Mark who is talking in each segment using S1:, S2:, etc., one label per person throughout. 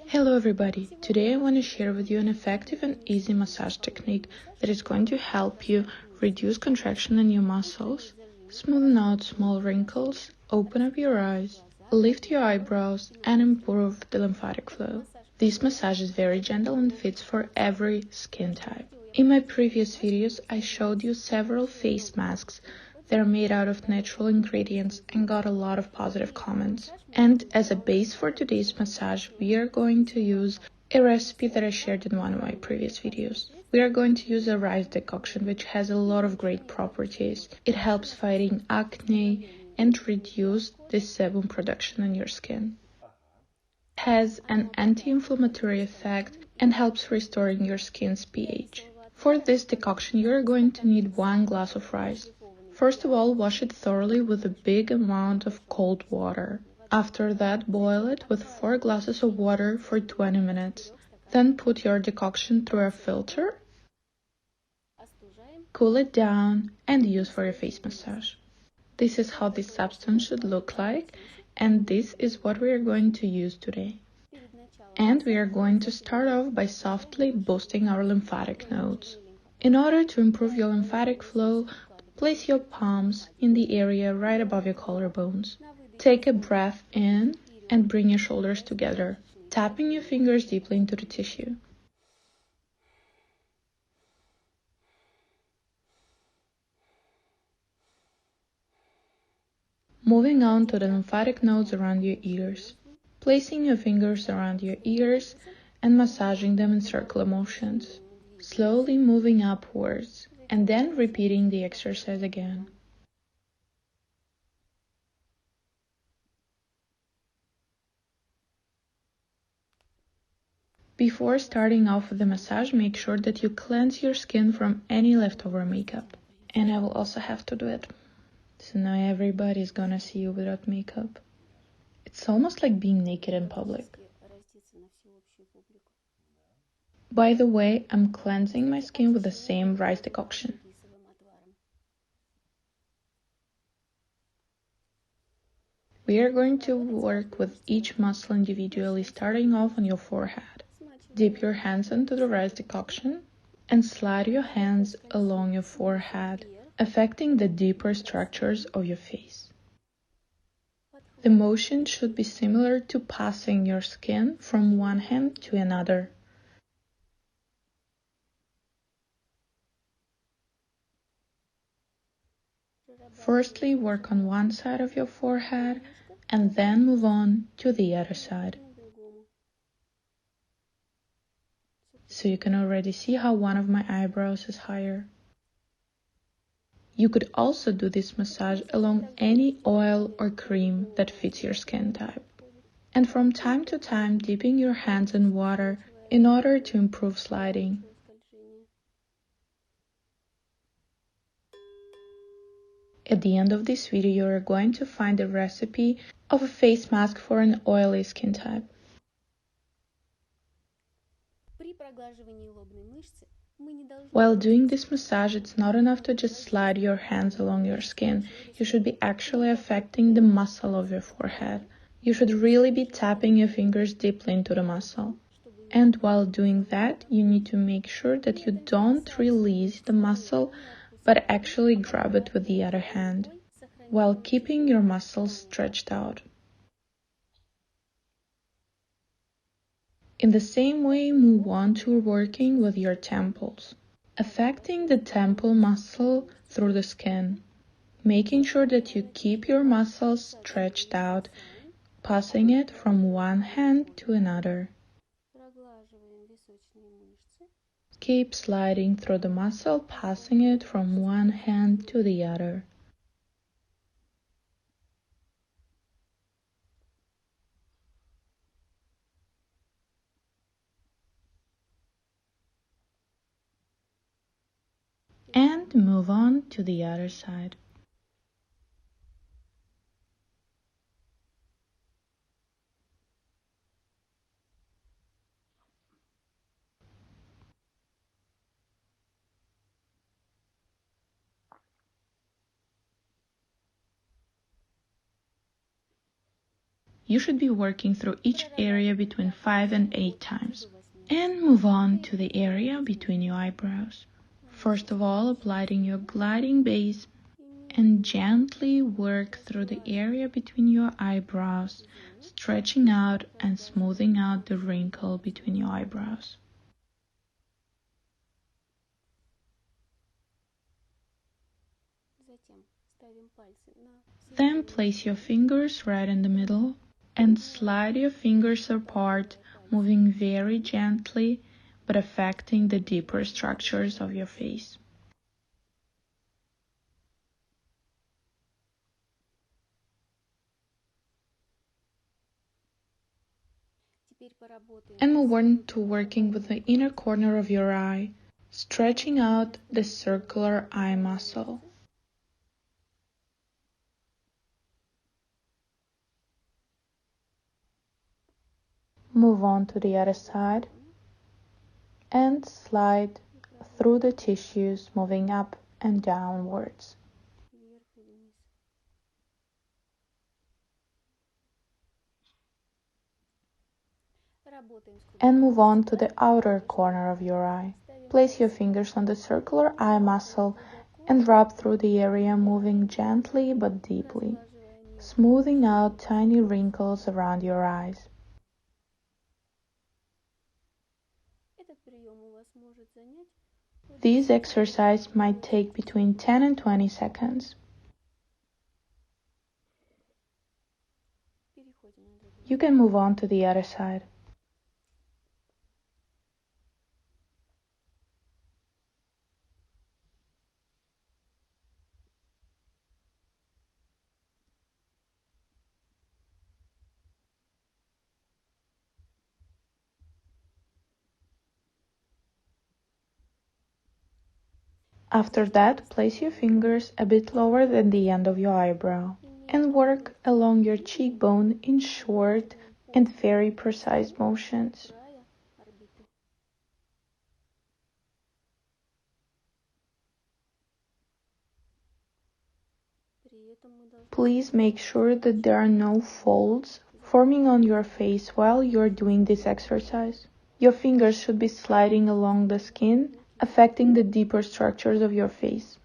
S1: Hello everybody, today I want to share with you an effective and easy massage technique that is going to help you reduce contraction in your muscles, smoothen out small wrinkles, open up your eyes, lift your eyebrows, and improve the lymphatic flow. This massage is very gentle and fits for every skin type. In my previous videos, I showed you several face masks that are made out of natural ingredients and got a lot of positive comments. And as a base for today's massage, we are going to use a recipe that I shared in one of my previous videos. We are going to use a rice decoction which has a lot of great properties. It helps fighting acne and reduce the sebum production in your skin. Has an anti-inflammatory effect and helps restoring your skin's pH. For this decoction, you are going to need 1 glass of rice. First of all, wash it thoroughly with a big amount of cold water. After that, boil it with 4 glasses of water for 20 minutes. Then put your decoction through a filter, cool it down, and use for your face massage. This is how this substance should look like, and this is what we are going to use today. And we are going to start off by softly boosting our lymphatic nodes. In order to improve your lymphatic flow, place your palms in the area right above your collarbones. Take a breath in and bring your shoulders together, tapping your fingers deeply into the tissue. Moving on to the lymphatic nodes around your ears. Placing your fingers around your ears and massaging them in circular motions. Slowly moving upwards and then repeating the exercise again. Before starting off with the massage, make sure that you cleanse your skin from any leftover makeup. And I will also have to do it. So now everybody's gonna see you without makeup. It's almost like being naked in public. By the way, I'm cleansing my skin with the same rice decoction. We are going to work with each muscle individually, starting off on your forehead. Dip your hands into the rice decoction and slide your hands along your forehead, affecting the deeper structures of your face. The motion should be similar to passing your skin from one hand to another. Firstly, work on one side of your forehead and then move on to the other side. So you can already see how one of my eyebrows is higher. You could also do this massage along any oil or cream that fits your skin type. And from time to time, dipping your hands in water in order to improve sliding. At the end of this video, you are going to find a recipe of a face mask for an oily skin type. While doing this massage, it's not enough to just slide your hands along your skin. You should be actually affecting the muscle of your forehead. You should really be tapping your fingers deeply into the muscle. And while doing that, you need to make sure that you don't release the muscle, but actually grab it with the other hand, while keeping your muscles stretched out. In the same way, move on to working with your temples, affecting the temple muscle through the skin, making sure that you keep your muscles stretched out, passing it from one hand to another. Keep sliding through the muscle, passing it from one hand to the other. And move on to the other side. You should be working through each area between 5 and 8 times. And move on to the area between your eyebrows. First of all, applying your gliding base and gently work through the area between your eyebrows, stretching out and smoothing out the wrinkle between your eyebrows. Then place your fingers right in the middle and slide your fingers apart, moving very gently but affecting the deeper structures of your face. And move on to working with the inner corner of your eye, stretching out the circular eye muscle. Move on to the other side and slide through the tissues, moving up and downwards. And move on to the outer corner of your eye. Place your fingers on the circular eye muscle and rub through the area, moving gently but deeply, smoothing out tiny wrinkles around your eyes. This exercise might take between 10 and 20 seconds. You can move on to the other side. After that, place your fingers a bit lower than the end of your eyebrow and work along your cheekbone in short and very precise motions. Please make sure that there are no folds forming on your face while you're doing this exercise. Your fingers should be sliding along the skin, affecting the deeper structures of your face.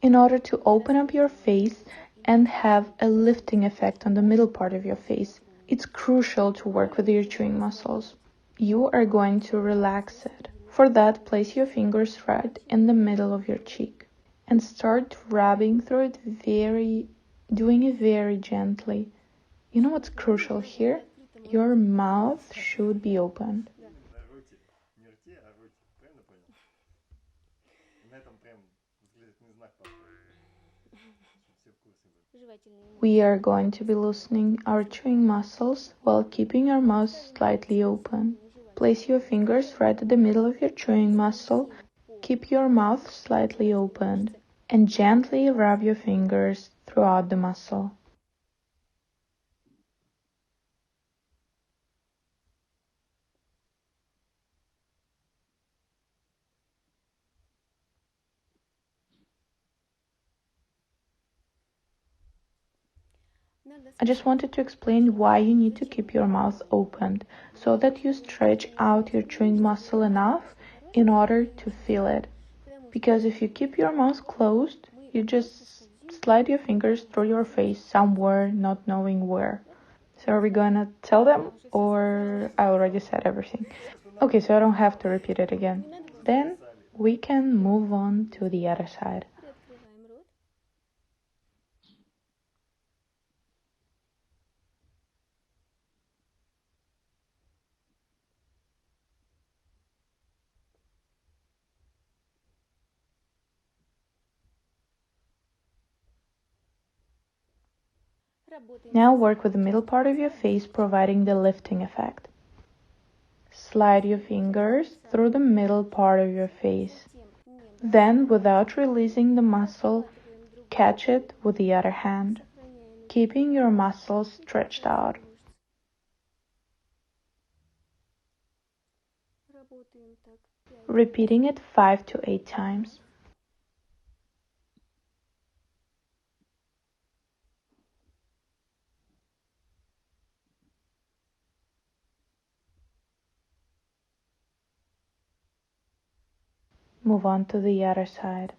S1: In order to open up your face and have a lifting effect on the middle part of your face, it's crucial to work with your chewing muscles. You are going to relax it. For that, place your fingers right in the middle of your cheek and start rubbing through it doing it very gently. You know what's crucial here? Your mouth should be opened. We are going to be loosening our chewing muscles while keeping our mouth slightly open. Place your fingers right at the middle of your chewing muscle, keep your mouth slightly opened, and gently rub your fingers throughout the muscle. I just wanted to explain why you need to keep your mouth opened, so that you stretch out your chewing muscle enough in order to feel it. Because if you keep your mouth closed, you just slide your fingers through your face somewhere, not knowing where. So are we gonna tell them, or I already said everything? Okay, so I don't have to repeat it again. Then we can move on to the other side. Now work with the middle part of your face, providing the lifting effect. Slide your fingers through the middle part of your face. Then, without releasing the muscle, catch it with the other hand. keeping your muscles stretched out. Repeating it 5 to 8 times. Move on to the other side.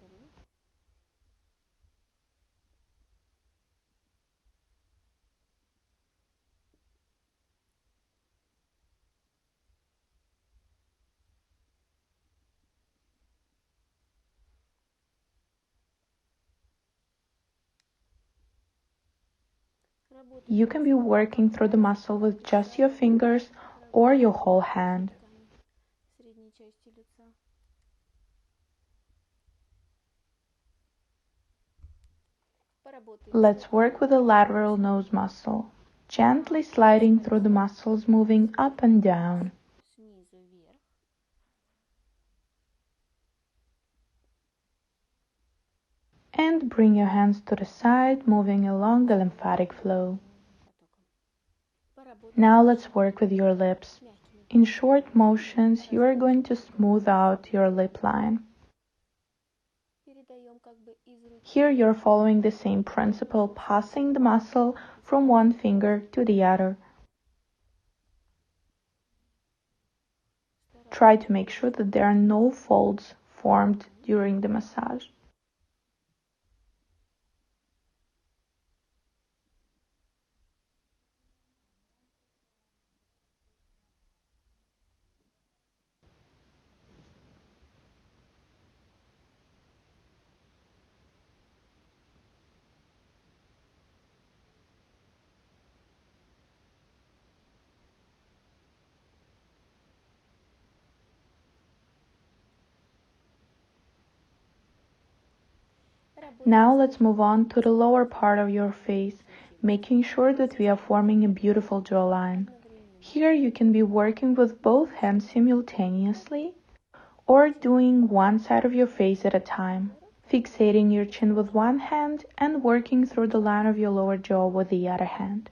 S1: You can be working through the muscle with just your fingers or your whole hand. Let's work with the lateral nose muscle, gently sliding through the muscles, moving up and down. And bring your hands to the side, moving along the lymphatic flow. Now let's work with your lips. In short motions, you are going to smooth out your lip line. Here you're following the same principle, passing the muscle from one finger to the other. Try to make sure that there are no folds formed during the massage. Now let's move on to the lower part of your face, making sure that we are forming a beautiful jawline. Here you can be working with both hands simultaneously or doing one side of your face at a time, fixating your chin with one hand and working through the line of your lower jaw with the other hand.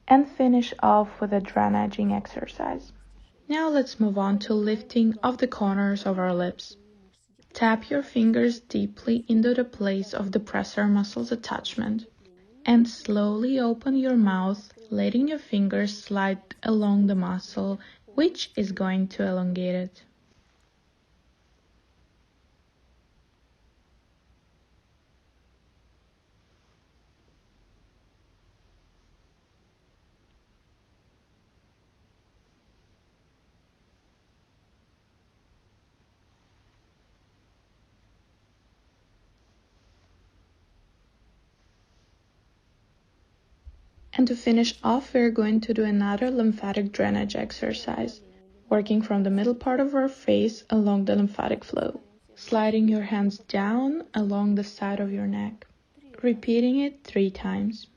S1: And finish off with a drenaging exercise. Now let's move on to lifting of the corners of our lips. Tap your fingers deeply into the place of the presser muscles attachment and slowly open your mouth, letting your fingers slide along the muscle, which is going to elongate it. And to finish off, we're going to do another lymphatic drainage exercise, working from the middle part of our face along the lymphatic flow, sliding your hands down along the side of your neck, repeating it 3 times.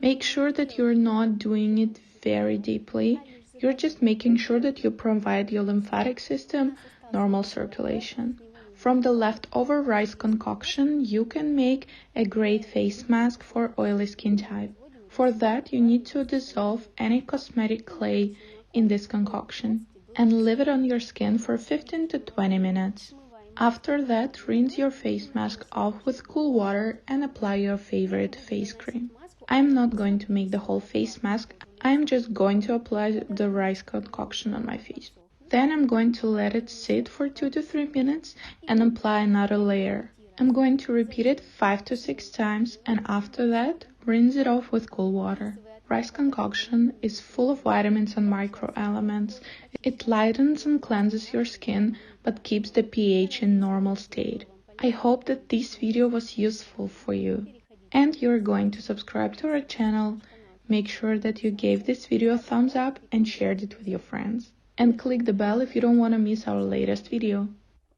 S1: Make sure that you're not doing it very deeply. You're just making sure that you provide your lymphatic system normal circulation. From the leftover rice concoction, you can make a great face mask for oily skin type. For that, you need to dissolve any cosmetic clay in this concoction and leave it on your skin for 15 to 20 minutes. After that, rinse your face mask off with cool water and apply your favorite face cream. I'm not going to make the whole face mask, I'm just going to apply the rice concoction on my face. Then I'm going to let it sit for 2 to 3 minutes and apply another layer. I'm going to repeat it 5 to 6 times and after that, rinse it off with cool water. Rice concoction is full of vitamins and microelements. It lightens and cleanses your skin but keeps the pH in normal state. I hope that this video was useful for you. And you're going to subscribe to our channel. Make sure that you gave this video a thumbs up and shared it with your friends. And click the bell if you don't want to miss our latest video.